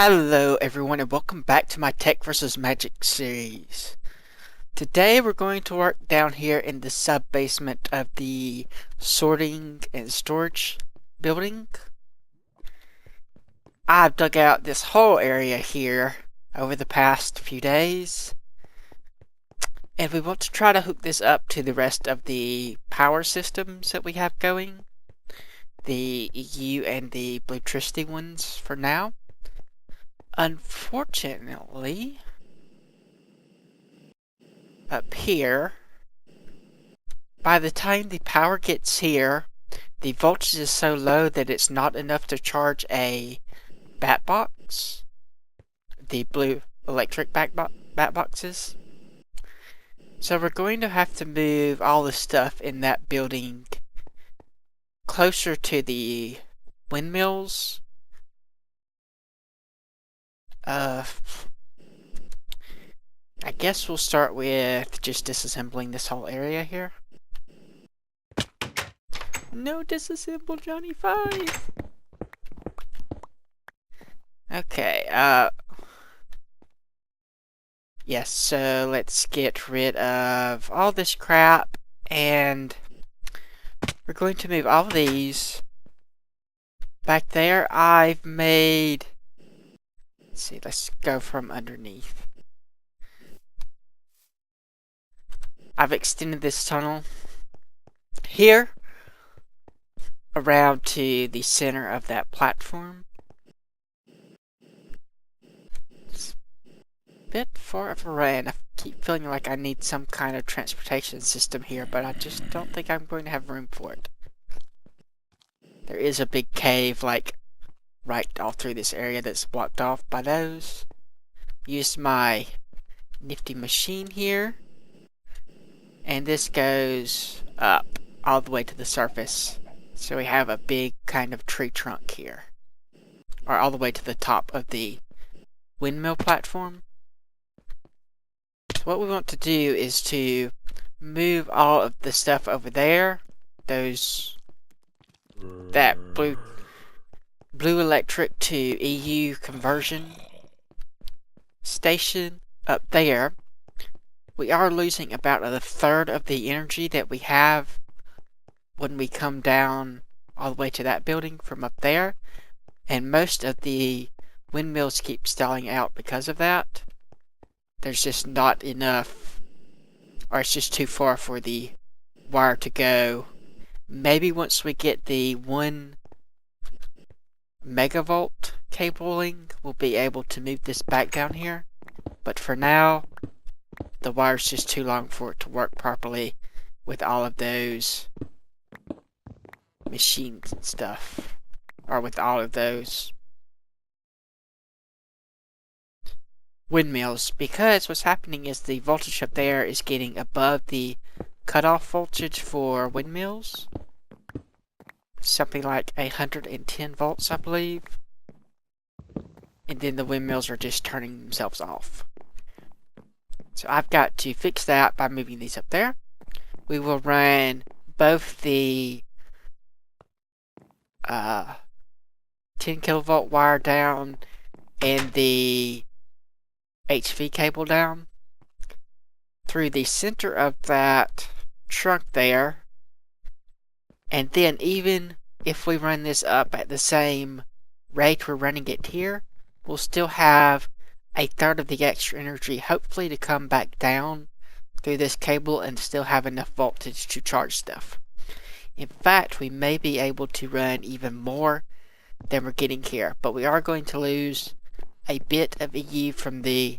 Hello everyone and welcome back to my Tech vs. Magic series. Today we're going to work down here in the sub-basement of the sorting and storage building. I've dug out this whole area here over the past few days. And we want to try to hook this up to the rest of the power systems that we have going. The EU and the Bluetricity ones for now. Unfortunately, up here, by the time the power gets here, the voltage is so low that it's not enough to charge a bat box, the blue electric bat boxes. So we're going to have to move all the stuff in that building closer to the windmills. I guess we'll start with just disassembling this whole area here. No, disassemble Johnny 5! Okay, yes, so let's get rid of all this crap, and we're going to move all of these back there. I've made... Let's see, let's go from underneath. I've extended this tunnel here around to the center of that platform. It's a bit far of a run. I keep feeling like I need some kind of transportation system here, but I just don't think I'm going to have room for it. There is a big cave, like, right all through this area that's blocked off by those. Used my nifty machine here. And this goes up all the way to the surface. So we have a big kind of tree trunk here. Or all the way to the top of the windmill platform. So what we want to do is to move all of the stuff over there. That blue electric to EU conversion station up there. We are losing about a third of the energy that we have when we come down all the way to that building from up there. And most of the windmills keep stalling out because of that. There's just not enough, or it's just too far for the wire to go. Maybe once we get the 1 megavolt cabling, we'll be able to move this back down here. But for now, the wire's just too long for it to work properly with all of those machines and stuff. Or with all of those windmills. Because what's happening is the voltage up there is getting above the cutoff voltage for windmills. Something like 110 volts, I believe. And then the windmills are just turning themselves off. So I've got to fix that by moving these up there. We will run both the 10 kilovolt wire down and the HV cable down through the center of that trunk there. And then even if we run this up at the same rate we're running it here, we'll still have a third of the extra energy, hopefully, to come back down through this cable and still have enough voltage to charge stuff. In fact, we may be able to run even more than we're getting here, but we are going to lose a bit of EU from the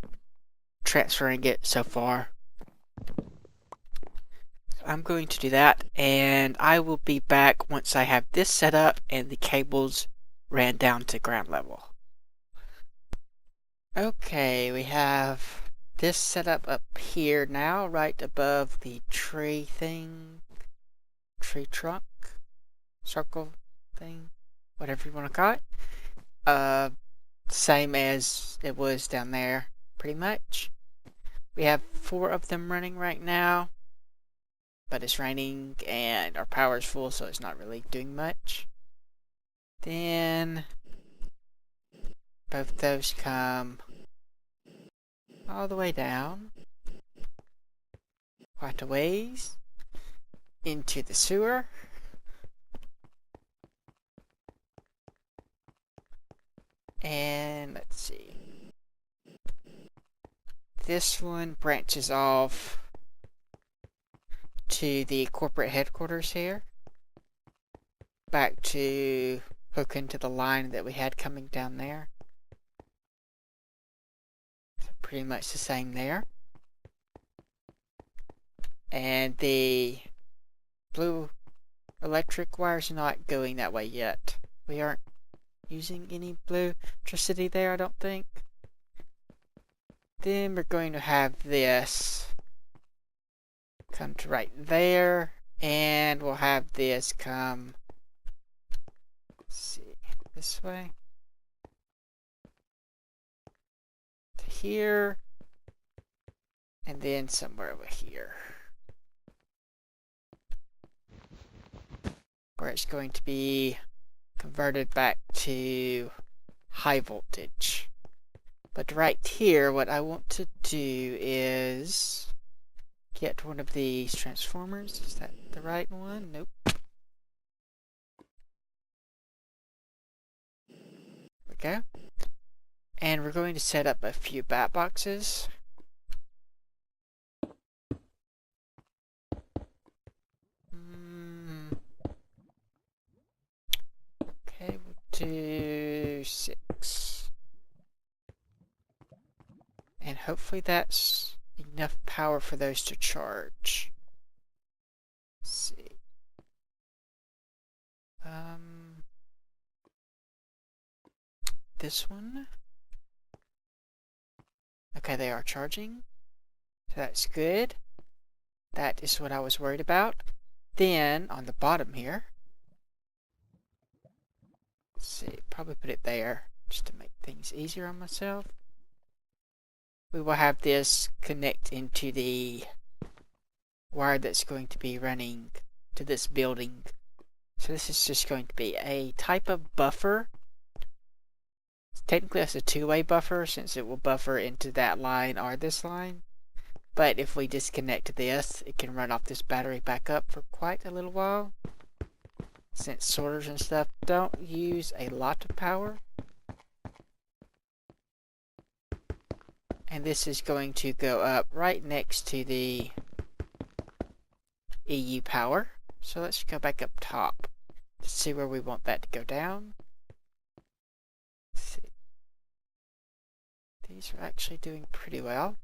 transferring it so far. So I'm going to do that, and I will be back once I have this set up and the cables ran down to ground level. Okay, we have this set up here now, right above the tree thing, tree trunk, circle thing, whatever you want to call it. Same as it was down there, pretty much. We have 4 of them running right now, but it's raining and our power is full, so it's not really doing much. Then both those come all the way down, quite a ways, into the sewer. And let's see. This one branches off to the corporate headquarters here. Back to hook into the line that we had coming down there. So pretty much the same there. And the blue electric wire's not going that way yet. We aren't using any blue electricity there, I don't think. Then we're going to have this come to right there, and we'll have this come, let's see, this way to here, and then somewhere over here, where it's going to be converted back to high voltage. But right here, what I want to do is get one of these transformers. Is that the right one? Nope. There we go. And we're going to set up a few bat boxes. Okay, we'll do 6. And hopefully that's enough power for those to charge. Let's see. This one. Okay, they are charging. So that's good. That is what I was worried about. Then, on the bottom here, let's see, probably put it there just to make things easier on myself. We will have this connect into the wire that's going to be running to this building. So this is just going to be a type of buffer. Technically that's a two-way buffer since it will buffer into that line or this line. But if we disconnect this, it can run off this battery back up for quite a little while. Since sorters and stuff don't use a lot of power. And this is going to go up right next to the EU power. So let's go back up top to see where we want that to go down. Let's see. These are actually doing pretty well.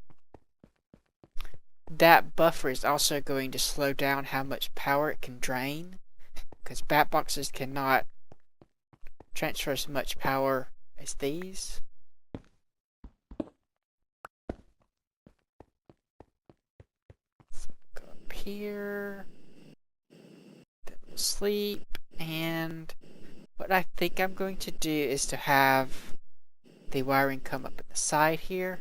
That buffer is also going to slow down how much power it can drain, because bat boxes cannot transfer as much power as these. So go up here. Then we'll sleep. And what I think I'm going to do is to have the wiring come up at the side here.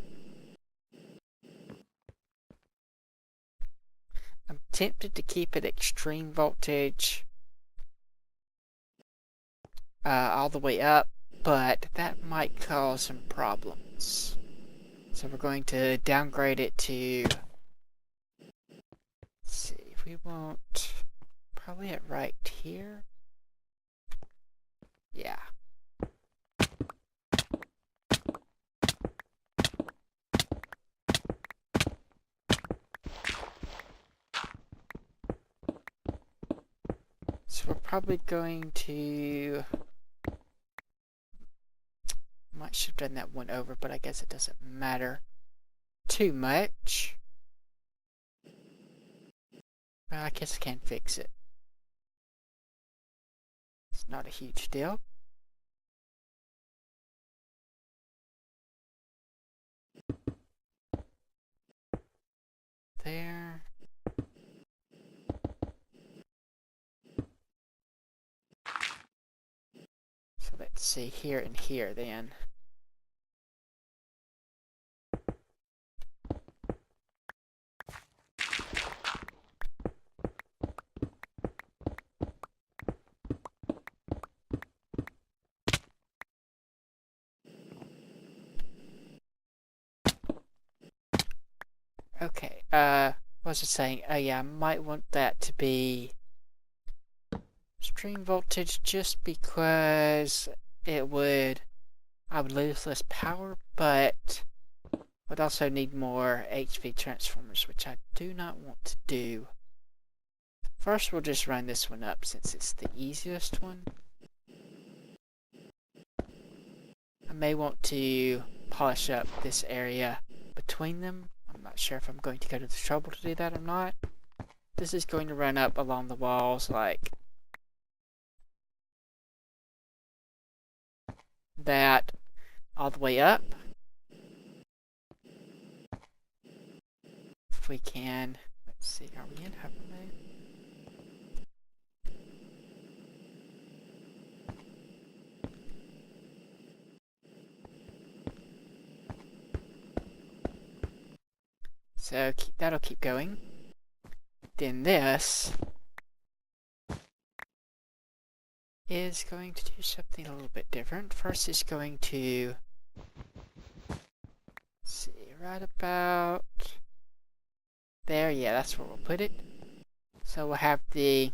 I'm tempted to keep it extreme voltage all the way up, but that might cause some problems. So we're going to downgrade it to, let's see, if we want probably it right here. Yeah. So we're probably going to, might should have done that one over, but I guess it doesn't matter too much. Well, I guess I can fix it. It's not a huge deal. There. So let's see here and here then. Okay, what was I saying? Oh yeah, I might want that to be stream voltage just because I would lose less power, but would also need more HV transformers, which I do not want to do. First, we'll just run this one up since it's the easiest one. I may want to polish up this area between them. I'm not sure if I'm going to go to the trouble to do that or not. This is going to run up along the walls like that all the way up. If we can, let's see, are we in hover mode? So that'll keep going. Then this is going to do something a little bit different. First, it's going to see right about there. Yeah, that's where we'll put it. So we'll have the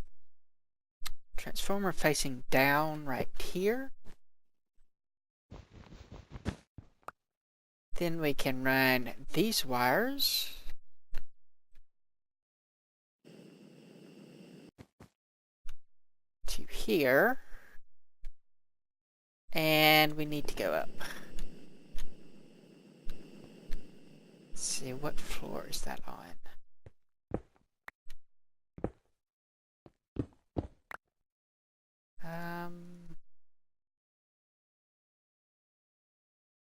transformer facing down right here. Then we can run these wires to here. And we need to go up. Let's see, what floor is that on?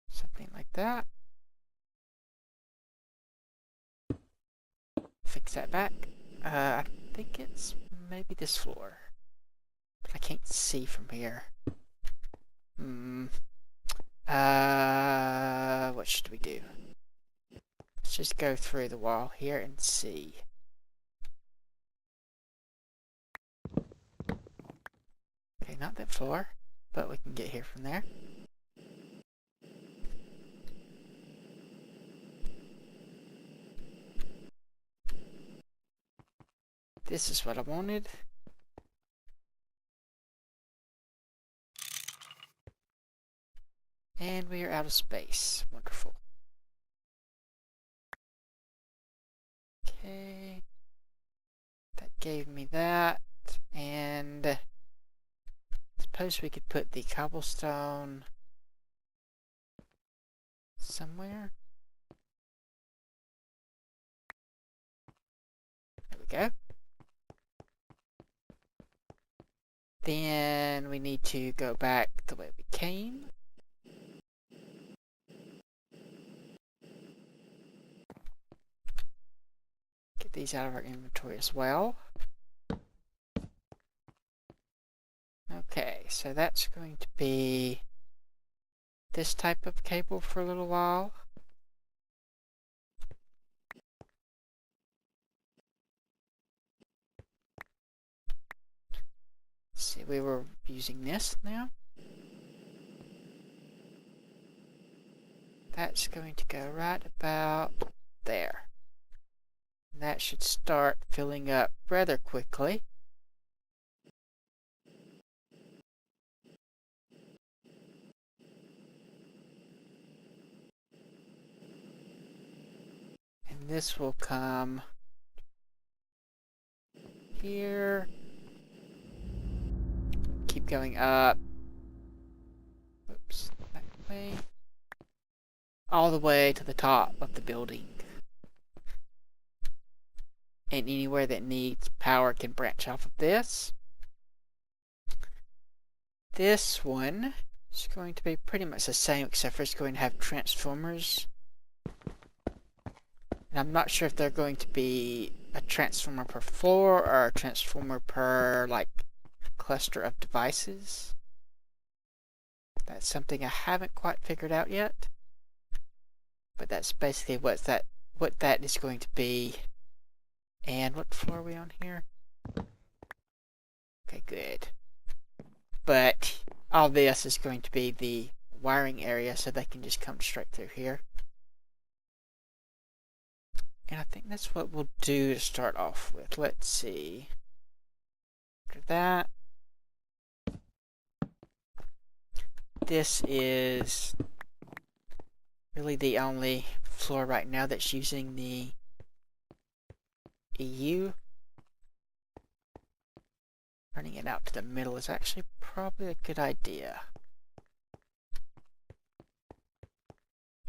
Something like that. Fix that back. I think it's maybe this floor. But I can't see from here. What should we do? Let's just go through the wall here and see. Okay, not that floor, but we can get here from there. This is what I wanted. And we are out of space. Wonderful. Okay. That gave me that. And I suppose we could put the cobblestone somewhere. There we go. Then we need to go back the way we came. Get these out of our inventory as well. Okay, so that's going to be this type of cable for a little while. See, we were using this now. That's going to go right about there. And that should start filling up rather quickly. And this will come here. Keep going up. Oops, that way. All the way to the top of the building. And anywhere that needs power can branch off of this. This one is going to be pretty much the same, except for it's going to have transformers. And I'm not sure if they're going to be a transformer per floor or a transformer per, like, cluster of devices. That's something I haven't quite figured out yet. But that's basically what that is going to be. And what floor are we on here? Okay, good. But all this is going to be the wiring area, so they can just come straight through here. And I think that's what we'll do to start off with. Let's see. After that, this is really the only floor right now that's using the EU. Running it out to the middle is actually probably a good idea.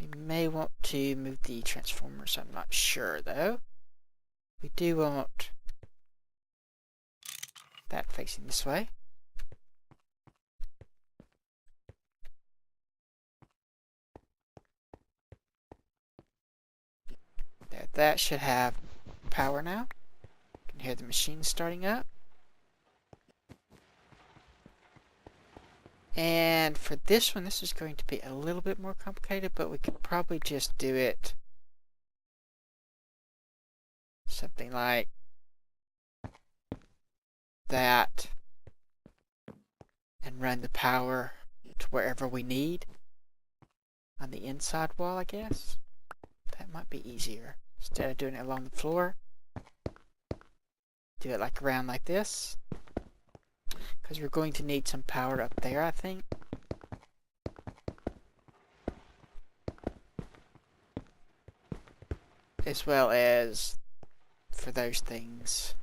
We may want to move the transformers, I'm not sure though. We do want that facing this way. There, that should have power now. You can hear the machine starting up. And for this one, this is going to be a little bit more complicated, but we could probably just do it something like that and run the power to wherever we need on the inside wall, I guess. That might be easier. Instead of doing it along the floor, do it like around like this. Because we're going to need some power up there, I think. As well as for those things.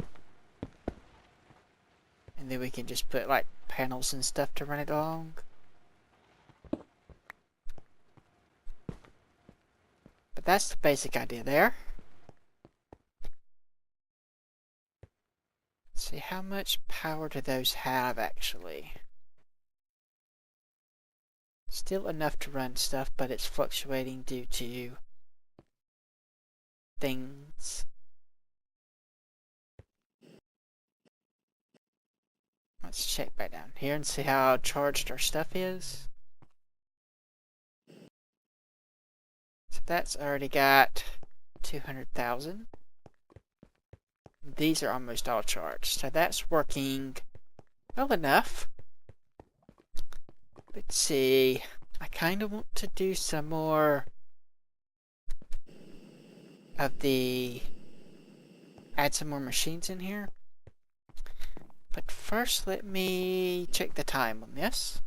And then we can just put like panels and stuff to run it along. But that's the basic idea there. Let's see, how much power do those have actually? Still enough to run stuff, but it's fluctuating due to things. Let's check back down here and see how charged our stuff is. So that's already got 200,000. These are almost all charged, so that's working well enough. Let's see, I kind of want to do some more of the, add some more machines in here. But first let me check the time on this.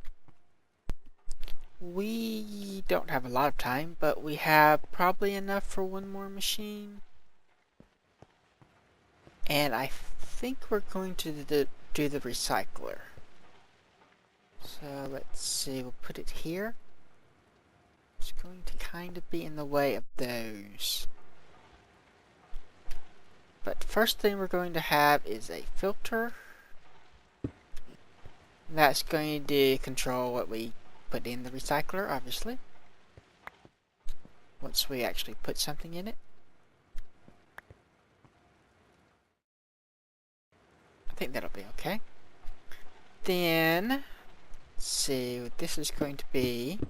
We don't have a lot of time, but we have probably enough for one more machine. And I think we're going to do the recycler. So let's see, we'll put it here. It's going to kind of be in the way of those. But first thing we're going to have is a filter. That's going to control what we put in the recycler, obviously. Once we actually put something in it. I think that'll be okay. Then, let's see what this is going to be.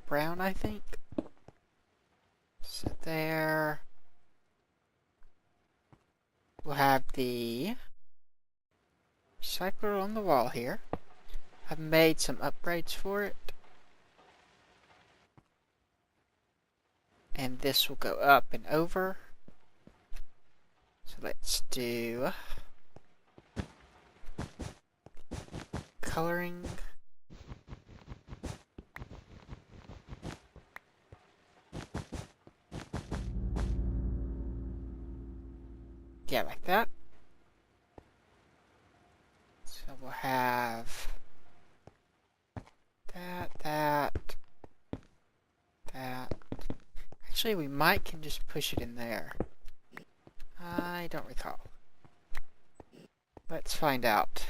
Brown, I think. So there. We'll have the recycler on the wall here. I've made some upgrades for it. And this will go up and over. So let's do coloring. Yeah, like that. So we'll have that. Actually, we might can just push it in there. I don't recall. Let's find out.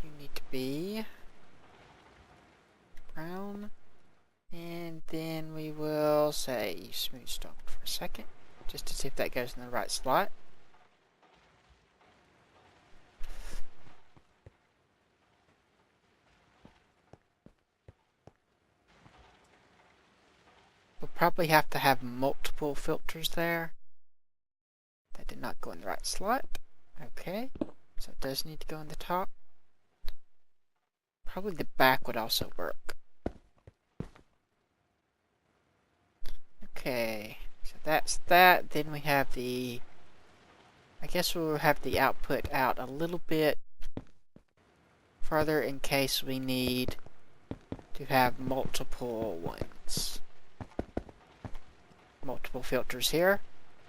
You need to be brown. And then we will say smooth stock for a second, just to see if that goes in the right slot. We'll probably have to have multiple filters there. That did not go in the right slot. Okay. So it does need to go in the top. Probably the back would also work. Okay, so that's that. Then we have the... I guess we'll have the output out a little bit further in case we need to have multiple ones. Multiple filters here.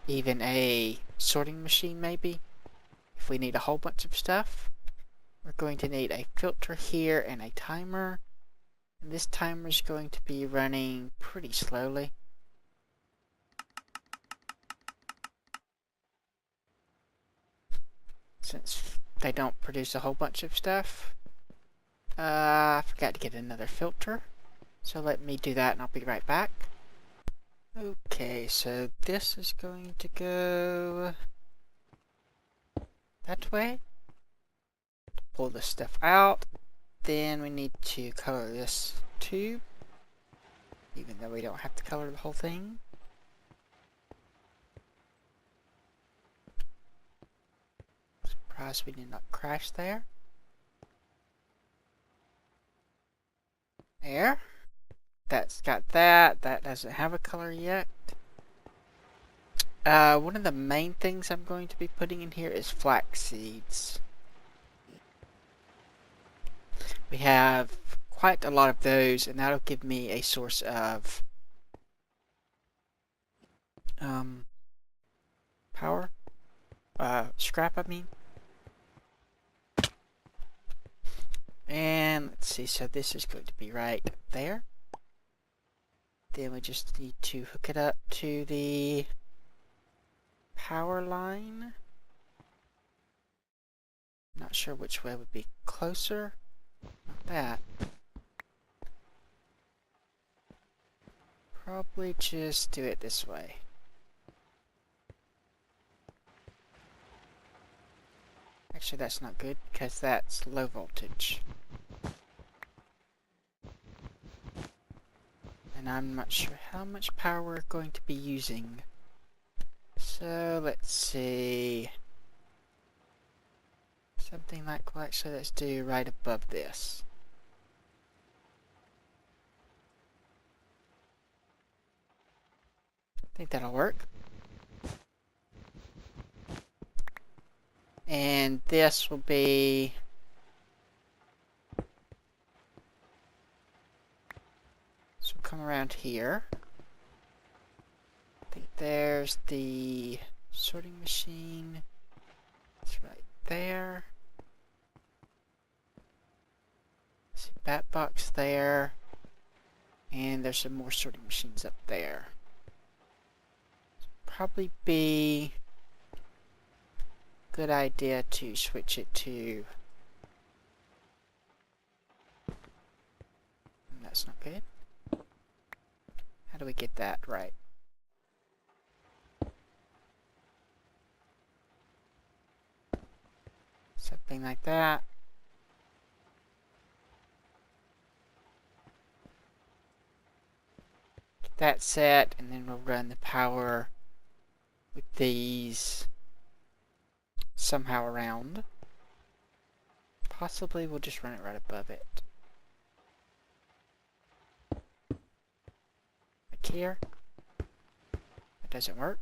Even a sorting machine maybe. If we need a whole bunch of stuff. We're going to need a filter here and a timer. And this timer is going to be running pretty slowly. Since they don't produce a whole bunch of stuff. I forgot to get another filter. So let me do that and I'll be right back. Okay, so this is going to go that way. Pull this stuff out. Then we need to color this tube. Even though we don't have to color the whole thing. Surprised we did not crash there. There. That's got that. That doesn't have a color yet. One of the main things I'm going to be putting in here is flax seeds. We have quite a lot of those, and that'll give me a source of power. Scrap, I mean. And let's see, so this is going to be right there. Then we just need to hook it up to the power line. Not sure which way would be closer. Not that. Probably just do it this way. Actually, that's not good because that's low voltage. And I'm not sure how much power we're going to be using. So let's see. Something like, well, actually let's do right above this. I think that'll work. And this will be... So we'll come around here. I think there's the sorting machine. It's right there. See, bat box there. And there's some more sorting machines up there. Probably be good idea to switch it to... That's not good. How do we get that right? Something like that. Get that set, and then we'll run the power with these somehow around. Possibly we'll just run it right above it. Like here. That doesn't work.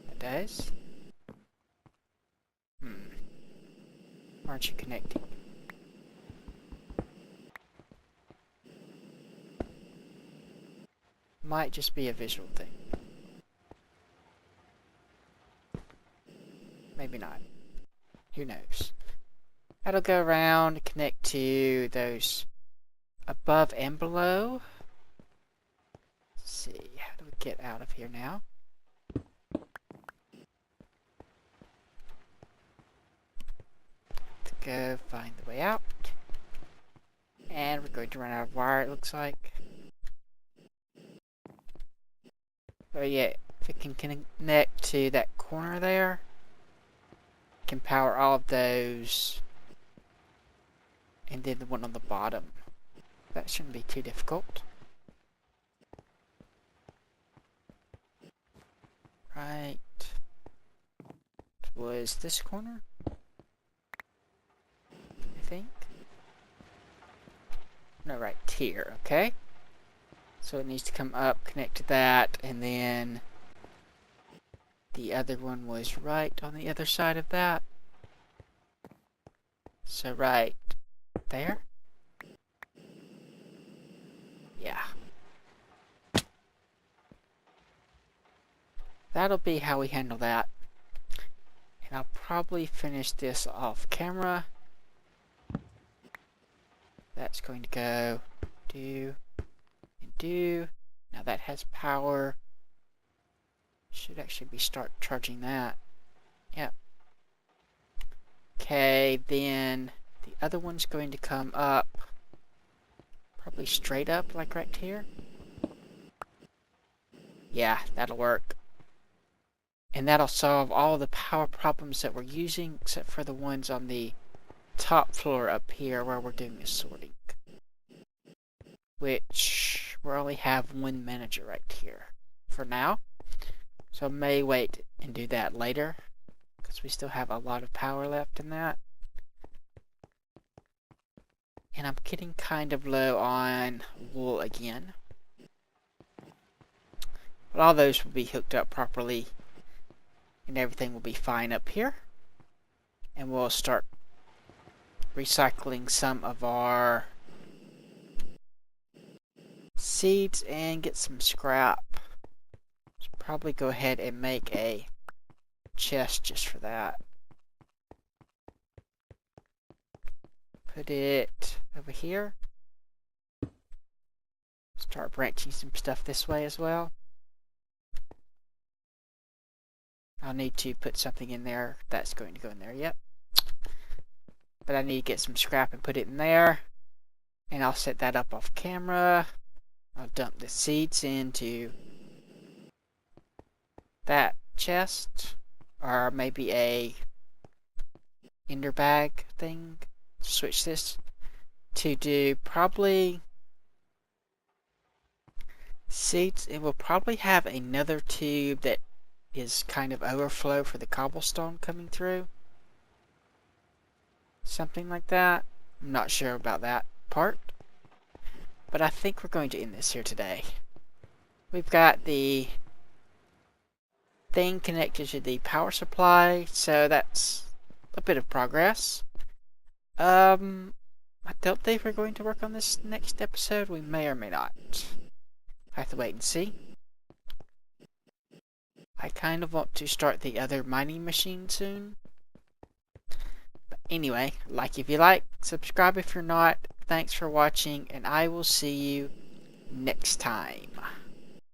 That does. Why aren't you connecting? Might just be a visual thing. Maybe not. Who knows? That'll go around, connect to those above and below. Let's see, how do we get out of here now? To go find the way out. And we're going to run out of wire, it looks like. Oh yeah, if it can connect to that corner there, it can power all of those, and then the one on the bottom. That shouldn't be too difficult. Right. Was this corner? I think. No, right here, okay. So it needs to come up, connect to that, and then the other one was right on the other side of that. So right there. Yeah. That'll be how we handle that. And I'll probably finish this off camera. That's going to go do and do. Now that has power. Should actually be start charging that. Yep. Okay, then the other one's going to come up. Probably straight up, like right here. Yeah, that'll work. And that'll solve all the power problems that we're using, except for the ones on the top floor up here where we're doing the sorting. Which we only have one manager right here for now. So I may wait and do that later, because we still have a lot of power left in that. And I'm getting kind of low on wool again. But all those will be hooked up properly, and everything will be fine up here. And we'll start recycling some of our seeds and get some scrap. So probably go ahead and make a chest just for that. Put it over here. Start branching some stuff this way as well. I'll need to put something in there that's going to go in there. Yep. But I need to get some scrap and put it in there. And I'll set that up off camera. I'll dump the seeds into that chest. Or maybe a ender bag thing. Switch this to do probably seeds. It will probably have another tube that is kind of overflow for the cobblestone coming through. Something like that. I'm not sure about that part. But I think we're going to end this here today. We've got the thing connected to the power supply, so that's a bit of progress. I don't think we're going to work on this next episode. We may or may not. I have to wait and see. I kind of want to start the other mining machine soon. But anyway, like if you like, subscribe if you're not. Thanks for watching, and I will see you next time.